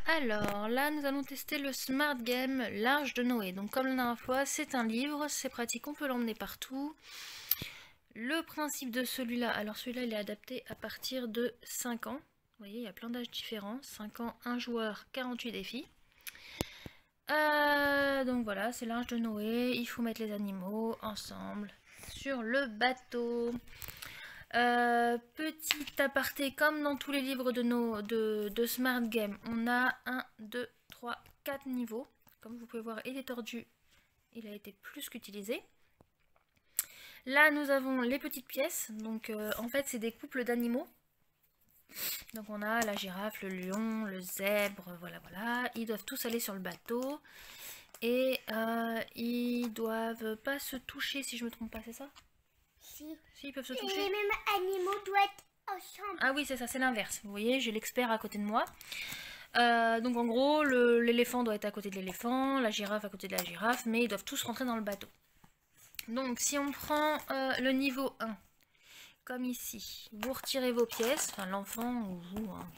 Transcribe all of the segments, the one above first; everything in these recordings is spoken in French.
Alors là, nous allons tester le Smart Game L'Arche de Noé. Donc comme la dernière fois, c'est un livre, c'est pratique, on peut l'emmener partout. Le principe de celui-là, alors celui-là il est adapté à partir de 5 ans. Vous voyez, il y a plein d'âges différents. 5 ans, 1 joueur, 48 défis. Donc voilà, c'est l'Arche de Noé. Il faut mettre les animaux ensemble sur le bateau. Petit aparté, comme dans tous les livres de Smart Game, on a 1, 2, 3, 4 niveaux. Comme vous pouvez voir, il est tordu, il a été plus qu'utilisé. Là, nous avons les petites pièces. Donc, en fait, c'est des couples d'animaux. Donc, on a la girafe, le lion, le zèbre, voilà, voilà. Ils doivent tous aller sur le bateau. Et ils doivent pas se toucher, si je me trompe pas, c'est ça? Si. Si, ils peuvent se Et toucher. les mêmes animaux doivent être ensemble. Ah oui, c'est ça, c'est l'inverse. Vous voyez, j'ai l'expert à côté de moi. Donc en gros, l'éléphant doit être à côté de l'éléphant, la girafe à côté de la girafe, mais ils doivent tous rentrer dans le bateau. Donc si on prend le niveau 1, comme ici, vous retirez vos pièces, enfin l'enfant ou vous, hein,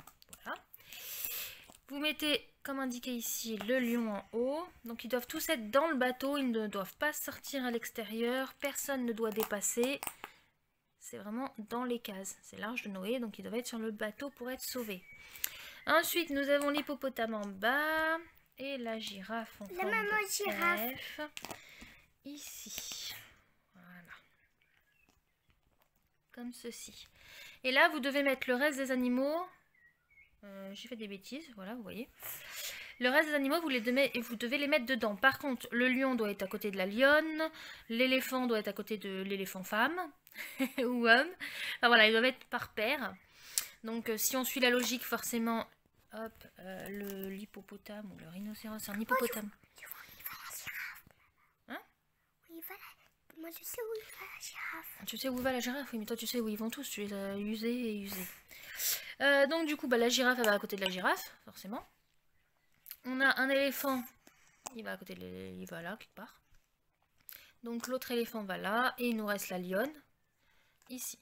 voilà. Vous mettez, comme indiqué ici, le lion en haut. Donc ils doivent tous être dans le bateau, ils ne doivent pas sortir à l'extérieur, personne ne doit dépasser. C'est vraiment dans les cases. C'est l'Arche de Noé, donc ils doivent être sur le bateau pour être sauvés. Ensuite, nous avons l'hippopotame en bas et la girafe en forme de girafe ici. Voilà. Comme ceci. Et là, vous devez mettre le reste des animaux. J'ai fait des bêtises, voilà, vous voyez. Le reste des animaux, vous devez les mettre dedans. Par contre, le lion doit être à côté de la lionne, l'éléphant doit être à côté de l'éléphant femme ou homme. Enfin voilà, ils doivent être par paire. Donc si on suit la logique, forcément, hop, l'hippopotame ou le rhinocéros, c'est un hippopotame. Hein? Oui, voilà. Moi, je sais où il va la girafe. Tu sais où va la girafe? Oui, mais toi, tu sais où ils vont tous. Tu les as usés et usés. Donc du coup, la girafe, elle va à côté de la girafe, forcément. On a un éléphant, il va à côté de l'éléphant, il va là, quelque part. Donc l'autre éléphant va là, et il nous reste la lionne, ici.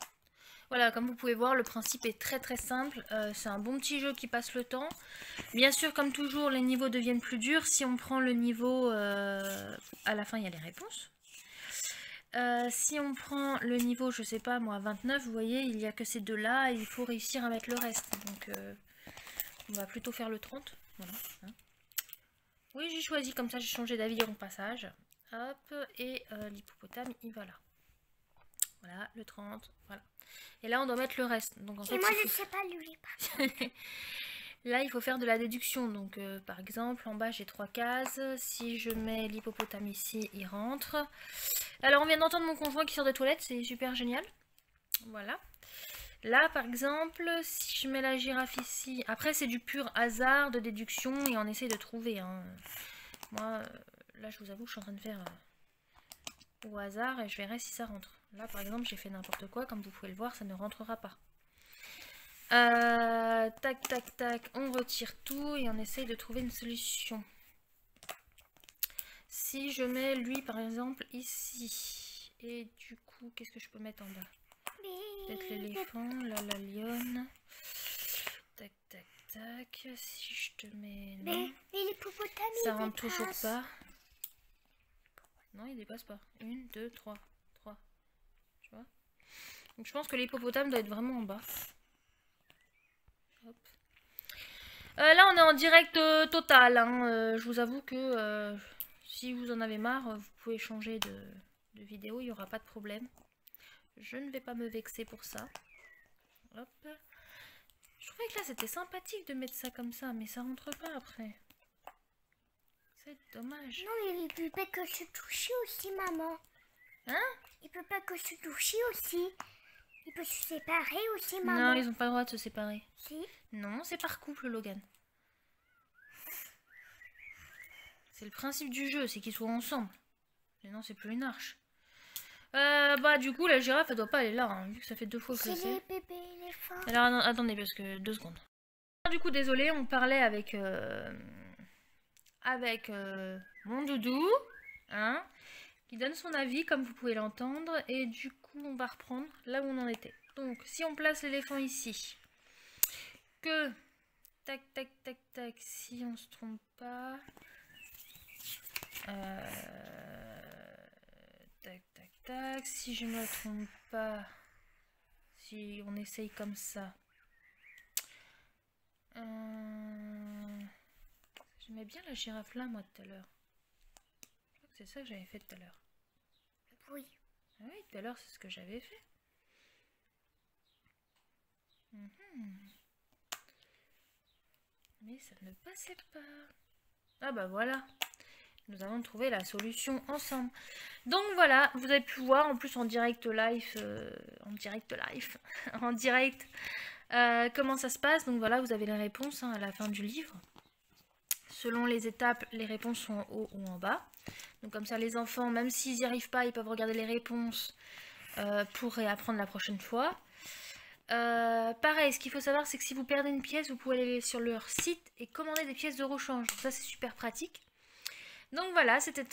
Voilà, comme vous pouvez voir, le principe est très très simple. C'est un bon petit jeu qui passe le temps. Bien sûr, comme toujours, les niveaux deviennent plus durs. Si on prend le niveau, à la fin, il y a les réponses. Si on prend le niveau, je sais pas moi, 29, vous voyez, il n'y a que ces deux-là, et il faut réussir à mettre le reste. Donc, on va plutôt faire le 30. Voilà. Hein. Oui, j'ai choisi comme ça, j'ai changé d'avis au passage. Hop, et l'hippopotame, il va là. Voilà, le 30, voilà. Et là, on doit mettre le reste. Donc, en fait, moi, je sais pas lui. Là, il faut faire de la déduction. Donc, par exemple, en bas, j'ai 3 cases. Si je mets l'hippopotame ici, il rentre. Alors, on vient d'entendre mon conjoint qui sort des toilettes. C'est super génial. Voilà. Là, par exemple, si je mets la girafe ici... Après, c'est du pur hasard de déduction et on essaye de trouver. Hein. Moi, là, je vous avoue, je suis en train de faire au hasard et je verrai si ça rentre. Là, par exemple, j'ai fait n'importe quoi. Comme vous pouvez le voir, ça ne rentrera pas. Tac, tac, tac. On retire tout et on essaye de trouver une solution. Si je mets lui, par exemple, ici. Et du coup, qu'est-ce que je peux mettre en bas? Peut-être l'éléphant, là, la lionne. Tac, tac, tac. Si je te mets... Non. Mais l'hippopotame, ça rentre toujours pas. Non, il dépasse pas. 1, 2, 3. 3. Tu vois? Donc je pense que l'hippopotame doit être vraiment en bas. Hop. Là, on est en direct total. Hein. Je vous avoue que si vous en avez marre, vous pouvez changer de vidéo. Il n'y aura pas de problème. Je ne vais pas me vexer pour ça. Hop. Je trouvais que là, c'était sympathique de mettre ça comme ça, mais ça rentre pas après. C'est dommage. Non, il peut pas que se toucher aussi, maman. Hein? Il peut pas que se toucher aussi. Il peut se séparer aussi, maman. Non, ils n'ont pas le droit de se séparer. Si. Non, c'est par couple, Logan. C'est le principe du jeu, c'est qu'ils soient ensemble. Mais non, c'est plus une arche. Bah du coup, la girafe, elle doit pas aller là, hein, vu que ça fait 2 fois que je sais. Les bébés éléphants. Alors, non, attendez, parce que 2 secondes. Du coup, désolé, on parlait avec... mon doudou, hein, qui donne son avis, comme vous pouvez l'entendre. Et du coup, on va reprendre là où on en était. Donc, si on place l'éléphant ici, que tac, tac, tac, tac. Si on se trompe pas. Tac, tac, tac. Si je me trompe pas. Si on essaye comme ça. J'aimais bien la girafe là, moi, tout à l'heure. Je crois que c'est ça que j'avais fait tout à l'heure. Oui. Ah oui, tout à l'heure, c'est ce que j'avais fait. Mais ça ne passait pas. Ah bah voilà. Nous avons trouvé la solution ensemble. Donc voilà, vous avez pu voir en plus en direct live, en direct, comment ça se passe. Donc voilà, vous avez les réponses à la fin du livre. Selon les étapes, les réponses sont en haut ou en bas. Donc comme ça, les enfants, même s'ils n'y arrivent pas, ils peuvent regarder les réponses pour réapprendre la prochaine fois. Pareil, ce qu'il faut savoir, c'est que si vous perdez une pièce, vous pouvez aller sur leur site et commander des pièces de rechange. Donc ça, c'est super pratique. Donc voilà, c'était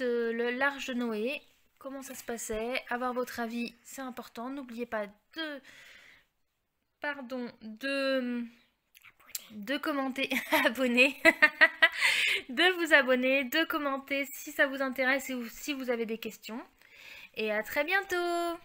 l'Arche de Noé. Comment ça se passait? Avoir votre avis, c'est important. N'oubliez pas de commenter, abonner, de vous abonner, de commenter si ça vous intéresse et si vous avez des questions. Et à très bientôt!